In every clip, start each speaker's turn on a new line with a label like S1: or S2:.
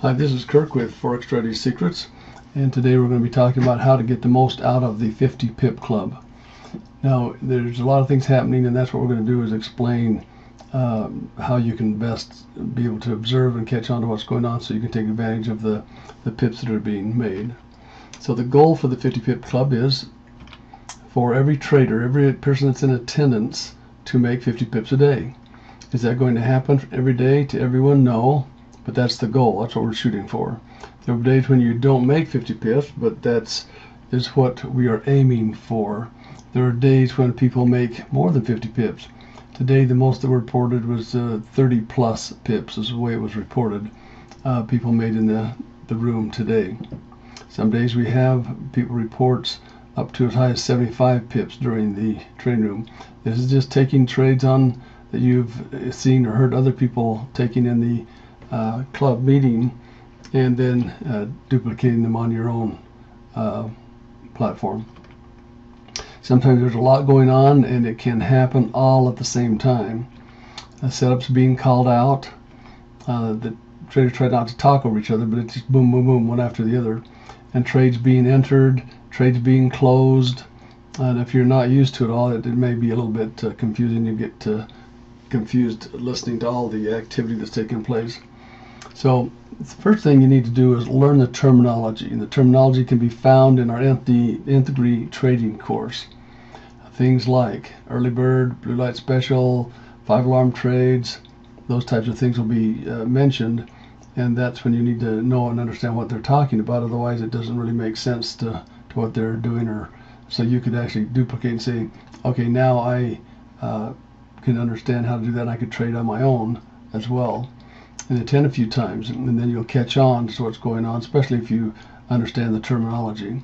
S1: Hi, this is Kirk with Forex Strategy Secrets, and today we're going to be talking about how to get the most out of the 50 pip club. Now, there's a lot of things happening, and that's what we're going to do is explain how you can best be able to observe and catch on to what's going on so you can take advantage of the pips that are being made. So the goal for the 50 pip club is for every trader, every person that's in attendance, to make 50 pips a day. Is that going to happen every day to everyone? No. But that's the goal. That's what we're shooting for. There are days when you don't make 50 pips, but that is what we are aiming for. There are days when people make more than 50 pips. Today, the most that were reported was 30 plus pips, is the way it was reported. People made in the room today. Some days we have people reports up to as high as 75 pips during the trading room. This is just taking trades on that you've seen or heard other people taking in the club meeting, and then duplicating them on your own platform. Sometimes there's a lot going on and it can happen all at the same time. Setups being called out. The traders try not to talk over each other, but it's just boom, boom, boom, one after the other. And trades being entered, trades being closed. And if you're not used to it all, it may be a little bit confusing. You get confused listening to all the activity that's taking place. So the first thing you need to do is learn the terminology, and the terminology can be found in our nth degree trading course. Things like early bird, blue light special, 5-alarm trades, those types of things will be mentioned, and that's when you need to know and understand what they're talking about. Otherwise it doesn't really make sense to what they're doing, or so you could actually duplicate and say, okay, now I can understand how to do that, and I could trade on my own as well. And attend a few times, and then you'll catch on to what's going on, especially if you understand the terminology.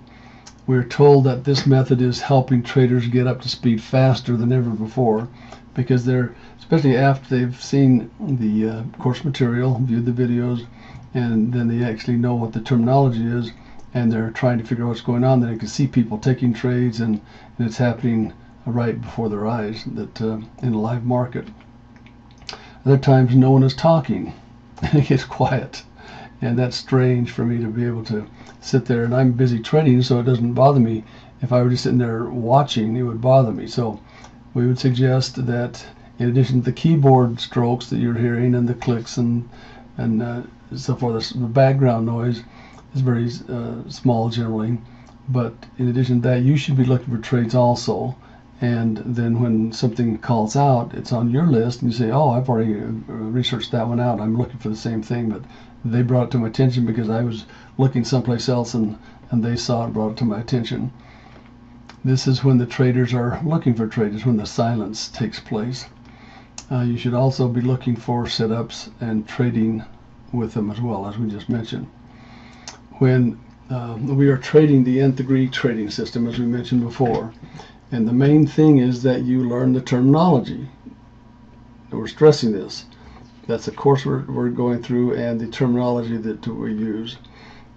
S1: We're told that this method is helping traders get up to speed faster than ever before, because they're, especially after they've seen the course material, viewed the videos, and then they actually know what the terminology is, and they're trying to figure out what's going on. Then they can see people taking trades, and it's happening right before their eyes that in a live market. Other times no one is talking. It gets quiet, and that's strange for me to be able to sit there, and I'm busy trading, so it doesn't bother me. If I were just sitting there watching, it would bother me. So we would suggest that in addition to the keyboard strokes that you're hearing and the clicks and so forth, the background noise is very small generally, but in addition to that, you should be looking for trades also. And then when something calls out, it's on your list, and you say, oh, I've already researched that one out. I'm looking for the same thing, but they brought it to my attention because I was looking someplace else, and they saw it and brought it to my attention. This is when the traders are looking for trades, when the silence takes place. You should also be looking for setups and trading with them as well, as we just mentioned. When we are trading the nth degree trading system, as we mentioned before, and the main thing is that you learn the terminology. We're stressing this. That's the course we're going through, and the terminology that we use.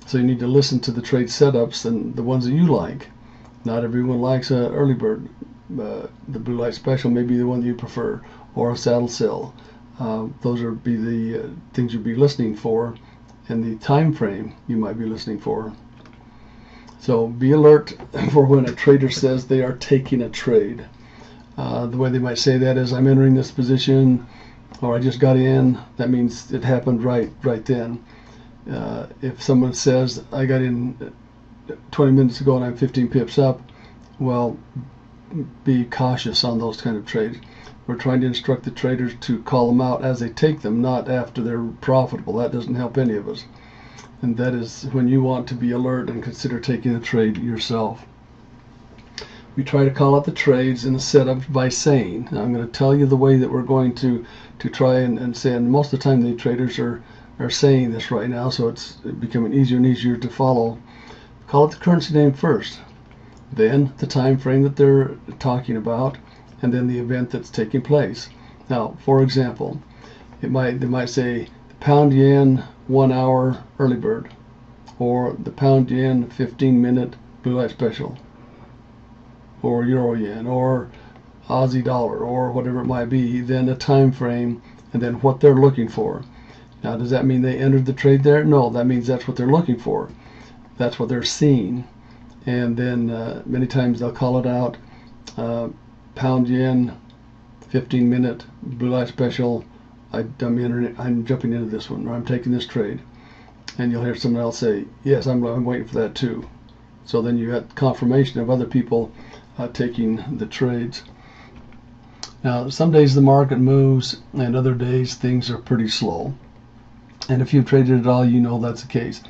S1: So you need to listen to the trade setups and the ones that you like. Not everyone likes a early bird. The blue light special may be the one that you prefer, or a saddle sell. Those would be the things you'd be listening for, and the time frame you might be listening for. So be alert for when a trader says they are taking a trade. The way they might say that is, I'm entering this position, or I just got in. That means it happened right then. If someone says, I got in 20 minutes ago and I'm 15 pips up, well, be cautious on those kind of trades. We're trying to instruct the traders to call them out as they take them, not after they're profitable. That doesn't help any of us. And that is when you want to be alert and consider taking a trade yourself. We try to call out the trades in the setup by saying, I'm going to tell you the way that we're going to try and say, and most of the time the traders are saying this right now, so it's becoming easier and easier to follow. Call it the currency name first, then the time frame that they're talking about, and then the event that's taking place. Now, for example, they might say the pound yen 1 hour early bird, or the pound yen 15-minute blue light special, or euro yen, or Aussie dollar, or whatever it might be, then the time frame, and then what they're looking for. Now, does that mean they entered the trade there? No, that means that's what they're looking for. That's what they're seeing. And then many times they'll call it out, pound yen, 15-minute blue light special. I'm jumping into this one, or I'm taking this trade. And you'll hear someone else say, yes, I'm waiting for that too. So then you got confirmation of other people taking the trades. Now, some days the market moves, and other days things are pretty slow. And if you've traded at all, you know that's the case.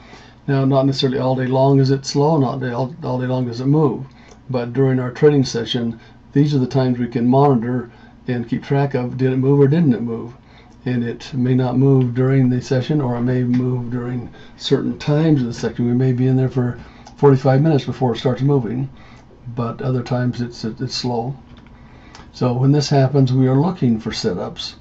S1: Now, not necessarily all day long is it slow, not all day long does it move. But during our trading session, these are the times we can monitor and keep track of, did it move or didn't it move? And it may not move during the session, or it may move during certain times of the session. We may be in there for 45 minutes before it starts moving, but other times it's slow. So when this happens, we are looking for setups.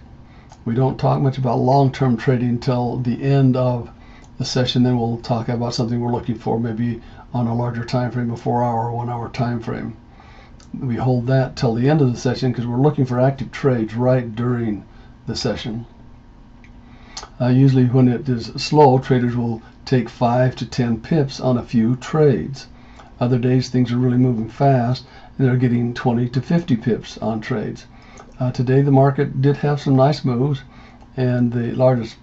S1: We don't talk much about long-term trading until the end of the session. Then we'll talk about something we're looking for, maybe on a larger time frame, a 4-hour or 1-hour time frame. We hold that till the end of the session because we're looking for active trades right during the session. Usually when it is slow, traders will take 5 to 10 pips on a few trades. Other days things are really moving fast and they're getting 20 to 50 pips on trades. Today the market did have some nice moves, and the largest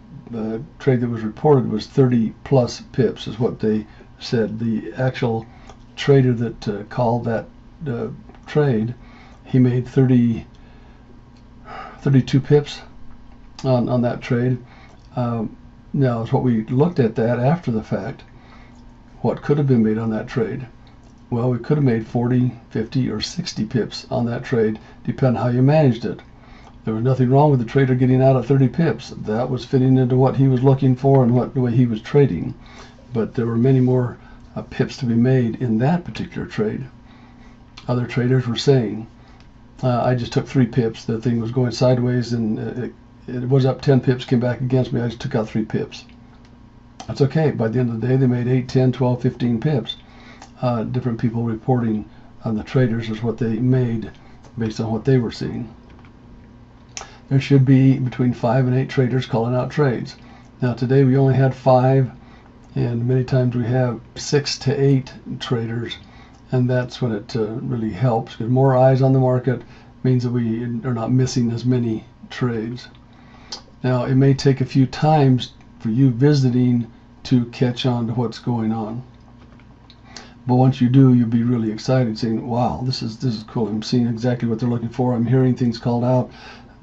S1: trade that was reported was 30 plus pips is what they said. The actual trader that called that trade, he made 32 pips on that trade. Now, it's what we looked at that after the fact. What could have been made on that trade? Well, we could have made 40, 50, or 60 pips on that trade, depending how you managed it. There was nothing wrong with the trader getting out at 30 pips. That was fitting into what he was looking for and the way he was trading. But there were many more pips to be made in that particular trade. Other traders were saying, I just took 3 pips. The thing was going sideways, and it was up 10 pips, came back against me. I just took out 3 pips. That's okay. By the end of the day, they made 8, 10, 12, 15 pips. Different people reporting on the traders is what they made based on what they were seeing. There should be between 5 and 8 traders calling out trades. Now today we only had 5, and many times we have 6 to 8 traders, and that's when it really helps, because more eyes on the market means that we are not missing as many trades. Now it may take a few times for you visiting to catch on to what's going on. But once you do, you'll be really excited, saying, wow, this is cool. I'm seeing exactly what they're looking for. I'm hearing things called out.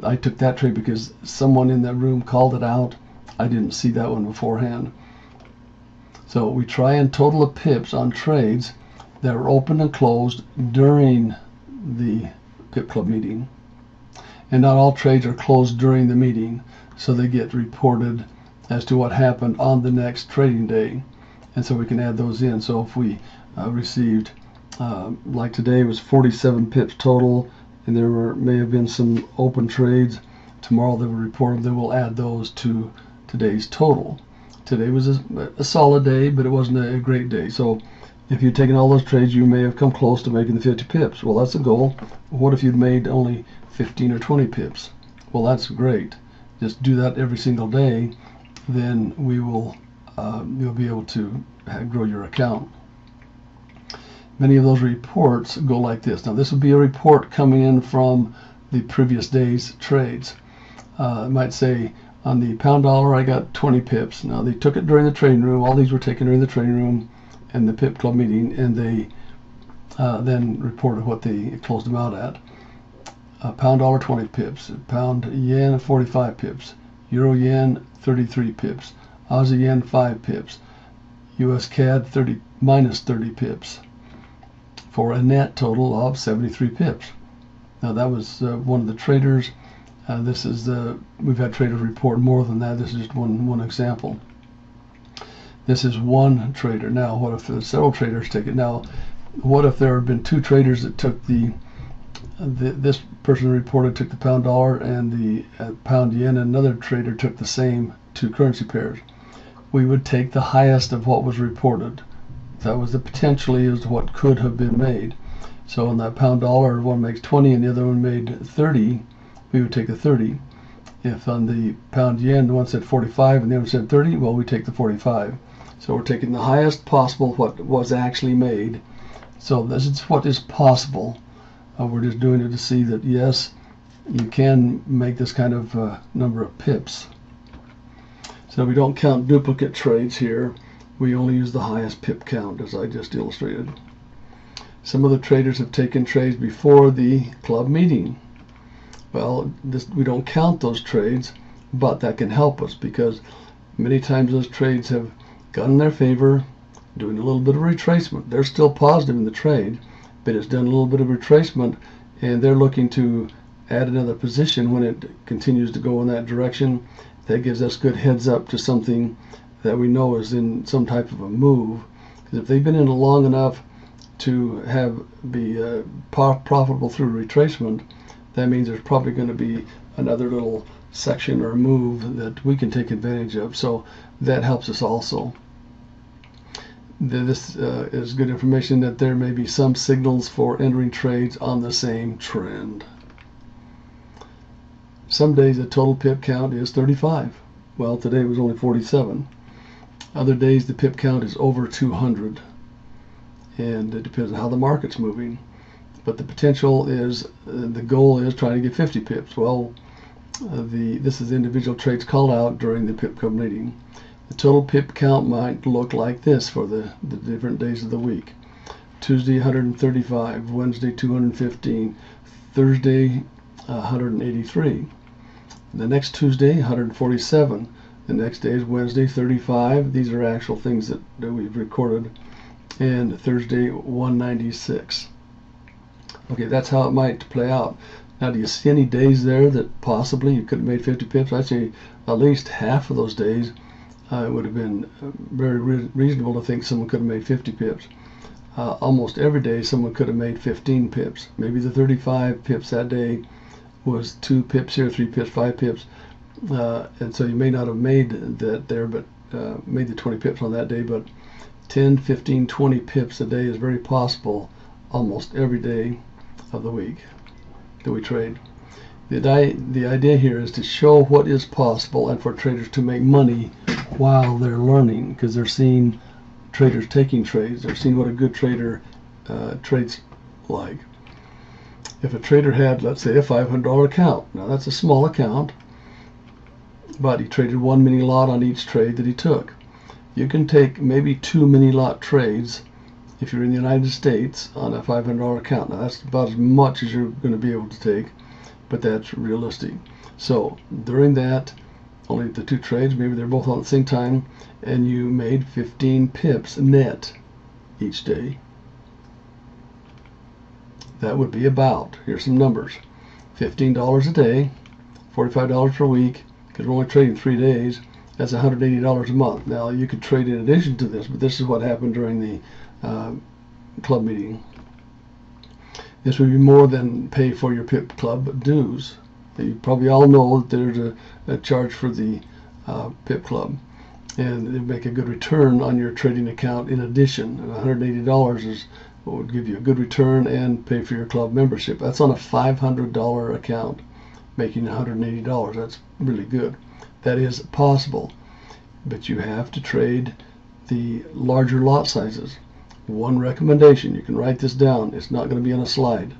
S1: I took that trade because someone in that room called it out. I didn't see that one beforehand. So we try and total the pips on trades that were opened and closed during the PIP Club meeting. And not all trades are closed during the meeting, so they get reported as to what happened on the next trading day. And so we can add those in. So if we received, like today was 47 pips total, and there may have been some open trades. Tomorrow they will report them. Then we'll add those to today's total. Today was a solid day, but it wasn't a great day. So if you'd taken all those trades, you may have come close to making the 50 pips. Well, that's the goal. What if you'd made only 15 or 20 pips? Well, that's great. Just do that every single day. Then you'll be able to grow your account. Many of those reports go like this. Now, this would be a report coming in from the previous day's trades. It might say, on the pound dollar, I got 20 pips. Now, they took it during the trading room. All these were taken during the trading room and the PIP Club meeting, and they then reported what they closed them out at. Pound dollar, 20 pips. Pound yen, 45 pips. Euro yen, 33 pips. Aussie yen, 5 pips. US CAD, minus 30 pips. For a net total of 73 pips. Now that was one of the traders. We've had traders report more than that. This is just one example. This is one trader. Now, what if there's several traders take it? Now, what if there have been 2 traders that took this person reported took the pound dollar and the pound yen, and another trader took the same 2 currency pairs? We would take the highest of what was reported. That was the potentially is what could have been made. So on that pound dollar, one makes 20 and the other one made 30, we would take the 30. If on the pound yen one said 45 and the other said 30, well, we take the 45. So we're taking the highest possible what was actually made. So this is what is possible. We're just doing it to see that yes, you can make this kind of number of pips. So we don't count duplicate trades here. We only use the highest pip count, as I just illustrated. Some of the traders have taken trades before the club meeting. Well, we don't count those trades, but that can help us because many times those trades have gone in their favor, doing a little bit of retracement. They're still positive in the trade, but it's done a little bit of retracement, and they're looking to add another position when it continues to go in that direction. That gives us good heads up to something that we know is in some type of a move. Because if they've been in it long enough to be profitable through retracement, that means there's probably going to be another little section or move that we can take advantage of. So that helps us also. This is good information that there may be some signals for entering trades on the same trend. Some days the total pip count is 35. Well, today was only 47. Other days the pip count is over 200. And it depends on how the market's moving. But the potential is, the goal is trying to get 50 pips. Well, this is individual trades called out during the PIP club meeting. The total pip count might look like this for the different days of the week. Tuesday 135, Wednesday 215, Thursday 183. The next Tuesday 147. The next day is Wednesday 35. These are actual things that we've recorded. And Thursday 196. Okay, that's how it might play out. Now, do you see any days there that possibly you could have made 50 pips? I'd say at least half of those days it would have been very reasonable to think someone could have made 50 pips. Almost every day someone could have made 15 pips. Maybe the 35 pips that day was 2 pips here, 3 pips, 5 pips. And so you may not have made that there, but made the 20 pips on that day. But 10, 15, 20 pips a day is very possible almost every day of the week that we trade. The idea here is to show what is possible and for traders to make money while they're learning, because they're seeing traders taking trades. They're seeing what a good trader trades like. If a trader had, let's say, a $500 account, now that's a small account, but he traded 1 mini lot on each trade that he took. You can take maybe 2 mini lot trades if you're in the United States on a $500 account. Now that's about as much as you're going to be able to take, but that's realistic. So during that, only the 2 trades, maybe they're both on at the same time, and you made 15 pips net each day. That would be about, here's some numbers, $15 a day, $45 per week, because we're only trading 3 days, that's $180 a month. Now you could trade in addition to this, but this is what happened during the club meeting. This would be more than pay for your PIP club dues. You probably all know that there's a charge for the PIP club, and they make a good return on your trading account in addition. $180 is what would give you a good return and pay for your club membership. That's on a $500 account, making $180. That's really good. That is possible, but you have to trade the larger lot sizes. One recommendation, you can write this down, it's not going to be on a slide.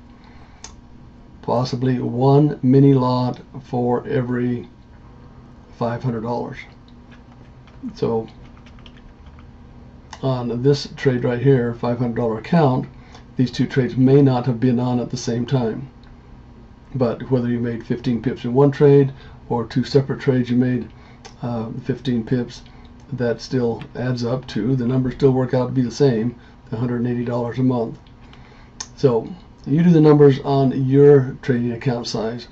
S1: Possibly 1 mini lot for every $500. So on this trade right here, $500 account, these 2 trades may not have been on at the same time. But whether you made 15 pips in one trade or 2 separate trades you made 15 pips, that still adds up to, the numbers still work out to be the same, $180 a month. So you do the numbers on your trading account size.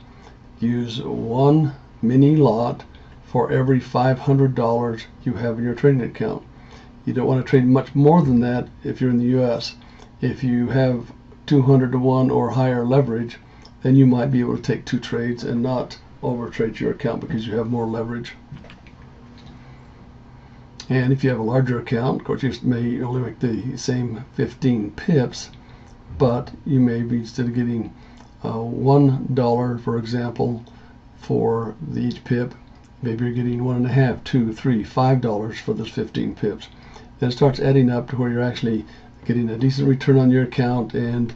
S1: Use 1 mini lot for every $500 you have in your trading account. You don't want to trade much more than that if you're in the US. If you have 200 to 1 or higher leverage, then you might be able to take 2 trades and not overtrade your account because you have more leverage. And if you have a larger account, of course, you may only make the same 15 pips, but you may be, instead of getting $1, for example, for each pip. Maybe you're getting $1.5, $2, $3, $5 for those 15 pips. Then it starts adding up to where you're actually getting a decent return on your account, and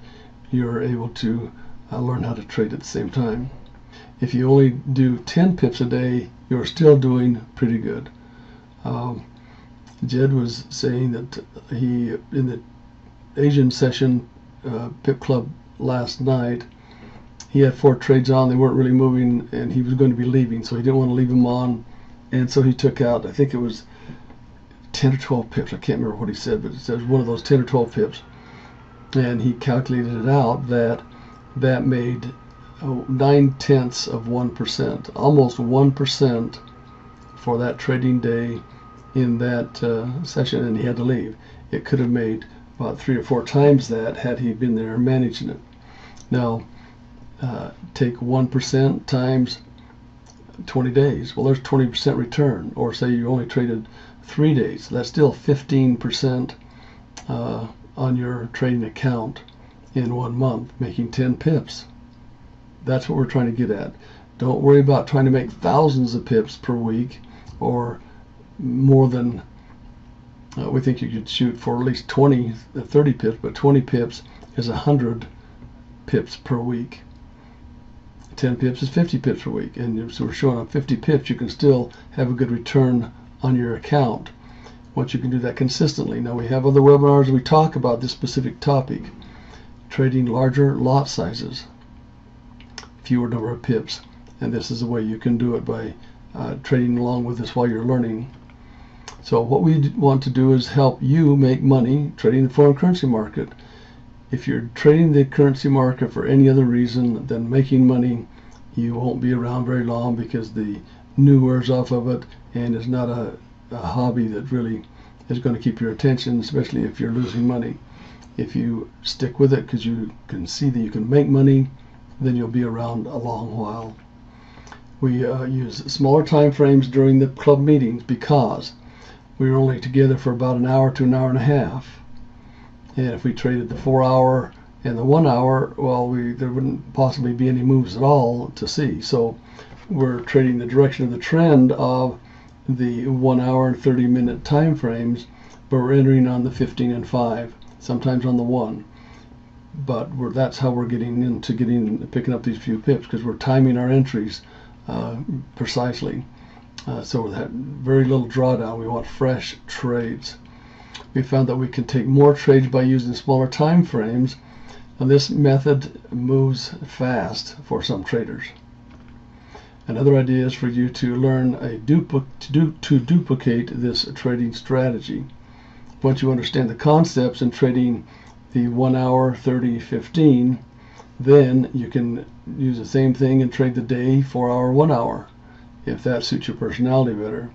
S1: you're able to learn how to trade at the same time. If you only do 10 pips a day, you're still doing pretty good. Jed was saying that he, in the Asian session PIP club last night, he had 4 trades on. They weren't really moving, and he was going to be leaving, so he didn't want to leave them on. And so he took out, I think it was 10 or 12 pips. I can't remember what he said, but it says one of those 10 or 12 pips. And he calculated it out that made 0.9%, almost 1% for that trading day in that session, and he had to leave. It could have made about 3 or 4 times that had he been there managing it. Now, take 1% times 20 days. Well, there's 20% return. Or say you only traded 3 days. That's still 15% on your trading account in 1 month, making 10 pips. That's what we're trying to get at. Don't worry about trying to make thousands of pips per week, or more than we think you could shoot for at least 20, 30 pips, but 20 pips is 100 pips per week. 10 pips is 50 pips per week, and so we're showing on 50 pips you can still have a good return on your account once you can do that consistently. Now, we have other webinars where we talk about this specific topic, trading larger lot sizes, fewer number of pips, and this is the way you can do it by trading along with us while you're learning. So what we want to do is help you make money trading the foreign currency market. If you're trading the currency market for any other reason than making money, you won't be around very long, because the new wears off of it, and it's not a hobby that really is going to keep your attention, especially if you're losing money. If you stick with it because you can see that you can make money, then you'll be around a long while. We use smaller time frames during the club meetings because we were only together for about an hour to an hour and a half. And if we traded the 4-hour and the 1 hour, well, there wouldn't possibly be any moves at all to see. So we're trading the direction of the trend of the 1 hour and 30-minute time frames, but we're entering on the 15 and 5, sometimes on the 1. But that's how we're getting into picking up these few pips, because we're timing our entries precisely. So with that very little drawdown, we want fresh trades. We found that we can take more trades by using smaller time frames, and this method moves fast for some traders. Another idea is for you to learn to duplicate this trading strategy. Once you understand the concepts in trading the 1 hour, 30, 15, then you can use the same thing and trade the day, 4 hour, 1 hour, if that suits your personality better.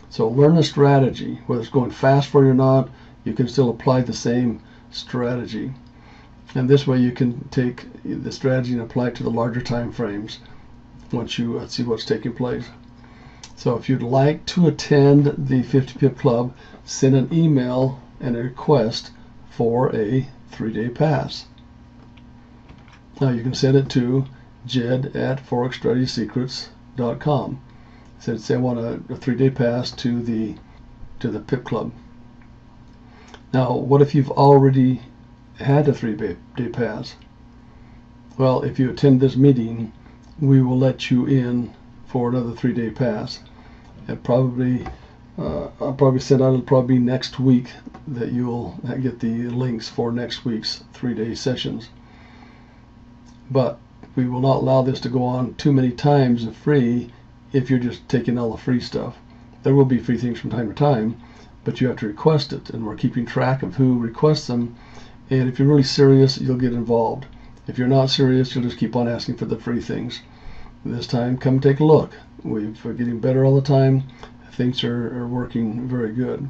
S1: So learn the strategy. Whether it's going fast for you or not, you can still apply the same strategy. And this way you can take the strategy and apply it to the larger time frames once you see what's taking place. So if you'd like to attend the 50 Pip Club, send an email and a request for a 3-day pass. Now you can send it to jed@forexstrategysecrets.com. Say I want a 3-day pass to the Pip Club. Now, what if you've already had a 3-day pass? Well, if you attend this meeting, we will let you in for another 3-day pass. And I'll probably send out, it'll probably be next week that you'll get the links for next week's 3-day sessions. But we will not allow this to go on too many times free if you're just taking all the free stuff. There will be free things from time to time, but you have to request it, and we're keeping track of who requests them. And if you're really serious, you'll get involved. If you're not serious, you'll just keep on asking for the free things. This time, come take a look. We're getting better all the time. Things are working very good.